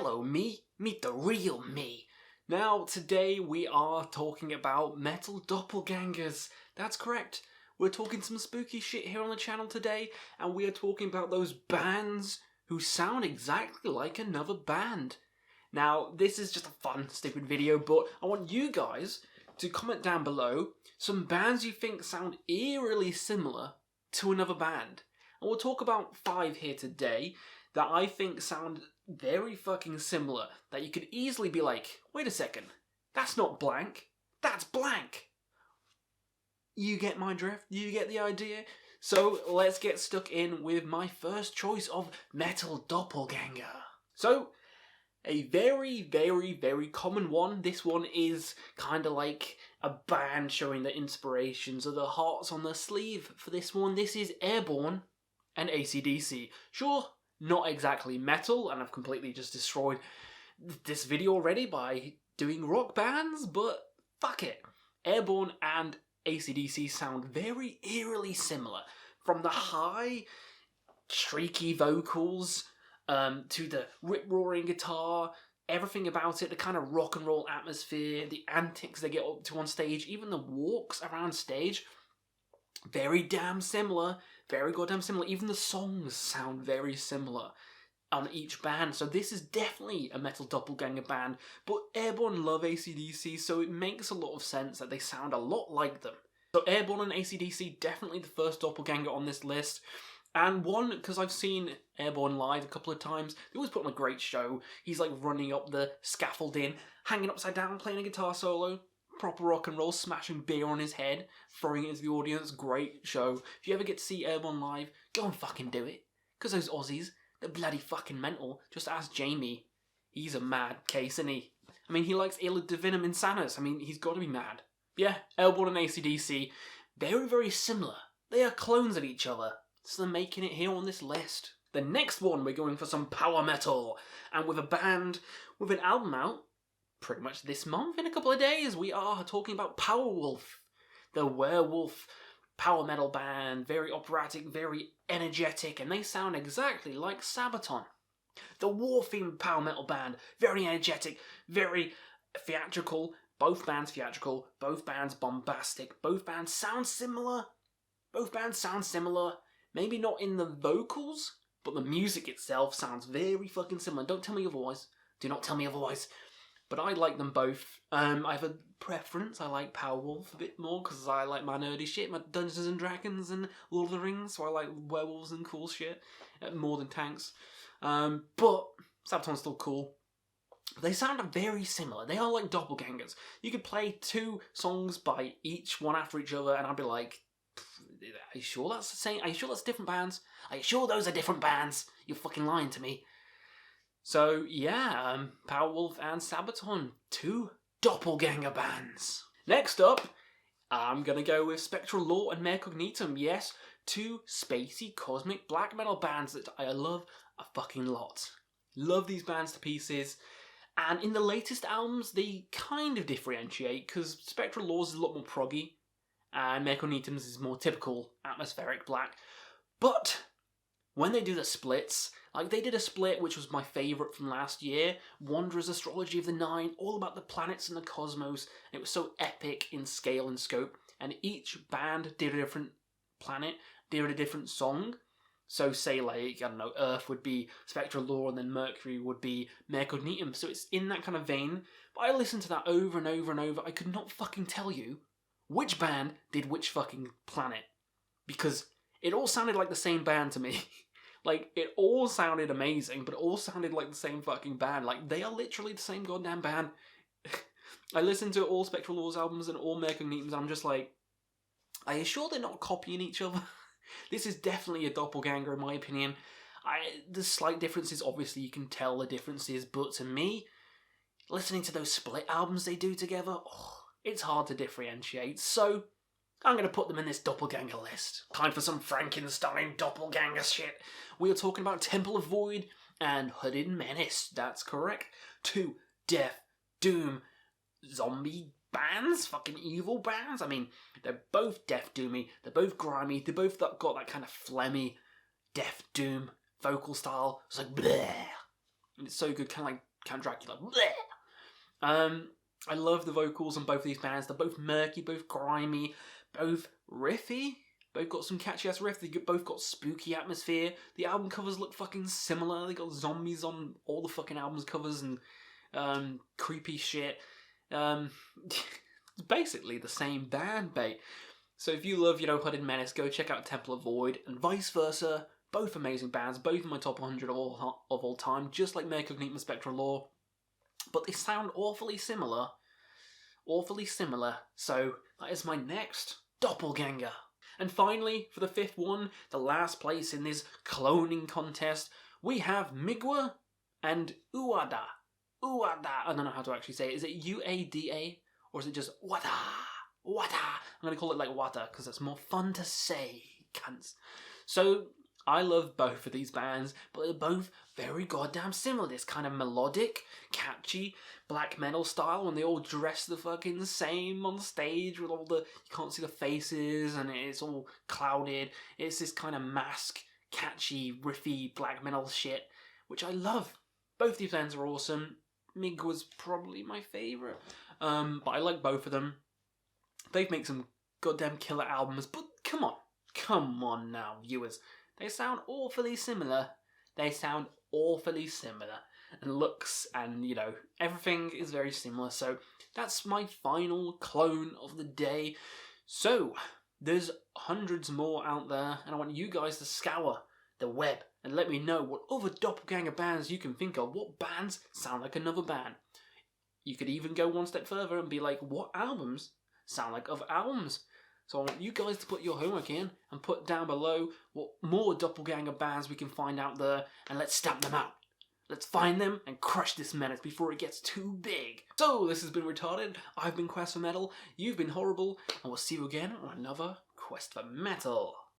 Hello me, meet the real me. Now today we are talking about metal doppelgangers. That's correct. We're talking some spooky shit here on the channel today, and we are talking about those bands who sound exactly like another band. Now this is just a fun, stupid video, but I want you guys to comment down below some bands you think sound eerily similar to another band. And we'll talk about 5 here today that I think sound very fucking similar, that you could easily be like, wait a second, that's not blank, that's blank. You get my drift? You get the idea? So let's get stuck in with my first choice of metal doppelganger. So, a very, very, very common one. This one is kind of like a band showing the inspirations or the hearts on their sleeve for this one. This is Airborne and ACDC. Sure, not exactly metal, and I've completely just destroyed this video already by doing rock bands, but fuck it. Airborne and ACDC sound very eerily similar. From the high, shrieky vocals, to the rip-roaring guitar, everything about it, the kind of rock and roll atmosphere, the antics they get up to on stage, even the walks around stage, very damn similar, very goddamn similar. Even the songs sound very similar on each band, so this is definitely a metal doppelganger band, but Airborne love ACDC, so it makes a lot of sense that they sound a lot like them. So Airborne and ACDC, definitely the first doppelganger on this list. And one, because I've seen Airborne live a couple of times, they always put on a great show. He's like running up the scaffolding, hanging upside down, playing a guitar solo, proper rock and roll, smashing beer on his head, throwing it into the audience, great show. If you ever get to see Airborne live, go and fucking do it. Because those Aussies, they're bloody fucking mental. Just ask Jamie. He's a mad case, isn't he? I mean, he likes Illa Divinum Insanus. I mean, he's got to be mad. But yeah, Airborne and ACDC, very, very similar. They are clones of each other. So they're making it here on this list. The next one, we're going for some power metal. And with a band, with an album out, pretty much this month, in a couple of days, we are talking about Powerwolf. The werewolf power metal band, very operatic, very energetic, and they sound exactly like Sabaton. The war-themed power metal band, very energetic, very theatrical, both bands theatrical, both bands bombastic, both bands sound similar. Maybe not in the vocals, but the music itself sounds very fucking similar. Don't tell me otherwise. Do not tell me otherwise. But I like them both. I have a preference. I like Powerwolf a bit more because I like my nerdy shit, my Dungeons and Dragons and Lord of the Rings, so I like werewolves and cool shit more than tanks. But Sabaton's still cool. They sound very similar. They are like doppelgangers. You could play 2 songs by each, one after each other, and I'd be like, are you sure that's the same? Are you sure that's different bands? Are you sure those are different bands? You're fucking lying to me. So yeah, Powerwolf and Sabaton, 2 doppelganger bands. Next up, I'm gonna go with Spectral Lore and Mare Cognitum. Yes, 2 spacey cosmic black metal bands that I love a fucking lot. Love these bands to pieces. And in the latest albums, they kind of differentiate, because Spectral Lore's is a lot more proggy, and Mare Cognitum's is more typical atmospheric black. But when they do the splits, like they did a split which was my favourite from last year, Wanderer's Astrology of the Nine, all about the planets and the cosmos, and it was so epic in scale and scope, and each band did a different planet, did a different song. So say like, I don't know, Earth would be Spectral Lore and then Mercury would be Mare Cognitum, so it's in that kind of vein. But I listened to that over and over and over, I could not fucking tell you which band did which fucking planet, because it all sounded like the same band to me. Like, it all sounded amazing, but it all sounded like the same fucking band. Like, they are literally the same goddamn band. I listened to all Spectral Lore's albums and all Mare Cognitums, I'm just like, are you sure they're not copying each other? This is definitely a doppelganger in my opinion. There's slight differences, obviously you can tell the differences, but to me, listening to those split albums they do together, it's hard to differentiate, so I'm going to put them in this doppelganger list. Time for some Frankenstein doppelganger shit. We are talking about Temple of Void and Hooded Menace. That's correct. 2 death, doom, zombie bands, fucking evil bands. I mean, they're both death doomy, they're both grimy, they both got that kind of phlegmy death doom vocal style. It's like bleh. And it's so good, kind of like Count Dracula. I love the vocals on both of these bands. They're both murky, both grimy, both riffy. Both got some catchy ass riffs. They both got spooky atmosphere. The album covers look fucking similar. They got zombies on all the fucking albums covers and creepy shit. Basically the same band, bait. So if you love, Hooded Menace, go check out Temple of Void, and vice versa. Both amazing bands, both in my top 100 of all time, just like Mercognite and Spectral Lore. But they sound awfully similar. So that is my next Doppelganger. And finally, for the fifth one, the last place in this cloning contest, we have Miguel and Uada. I don't know how to actually say it. Is it U-A-D-A? Or is it just Wada? I'm going to call it like Wada, because it's more fun to say, cunts. So, I love both of these bands, but they're both very goddamn similar. This kind of melodic, catchy, black metal style, when they all dress the fucking same on stage with all the, you can't see the faces, and it's all clouded. It's this kind of mask, catchy, riffy, black metal shit, which I love. Both these bands are awesome. Mig was probably my favourite, but I like both of them. They make some goddamn killer albums, but come on now, viewers. They sound awfully similar. And looks and, everything is very similar. So that's my final clone of the day. So there's hundreds more out there, and I want you guys to scour the web and let me know what other doppelganger bands you can think of. What bands sound like another band? You could even go one step further and be like, what albums sound like other albums? So I want you guys to put your homework in and put down below what more doppelganger bands we can find out there, and let's stamp them out. Let's find them and crush this menace before it gets too big. So this has been Retarded. I've been Quest for Metal. You've been Horrible, and we'll see you again on another Quest for Metal.